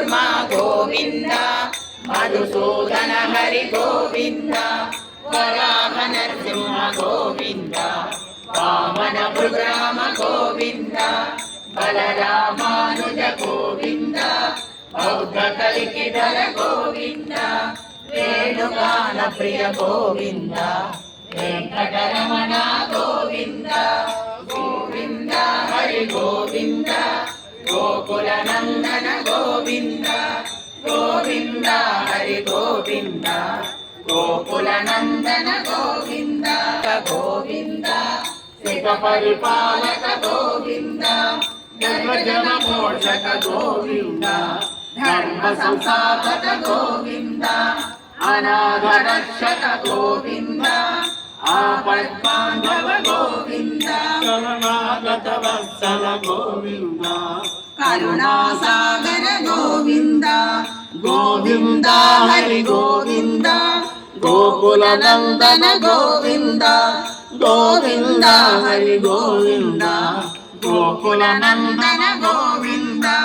కూర్మా గోవింద మధుసూదన హరి గోవింద వరాహ నరసింహ గోవింద వామన భృగ్రామ గోవింద బలరామానుజ గోవింద బౌద్ధ కలికిధర గోవింద వేణుగాన ప్రియ గోవింద వెంకటరమణ గోవింద గోవింద హరి గోవింద గోకుల నందన గోవింద గోవింద హరి గోవింద గోకుల నందన గోవింద గోవింద శిఖ పరిపాలక గోవింద జన మోక్షక గోవింద ధర్మ సంస్థాపక గోవింద అనాథ రక్షక గోవింద ఆపద్బాంధవ గోవింద శరణాగత వత్సల గోవింద కరుణాసాగర గోవింద గోవింద హరి గోవింద గోకుల నందన గోవింద గోవింద హరి గోవింద గోకుల నందన గోవింద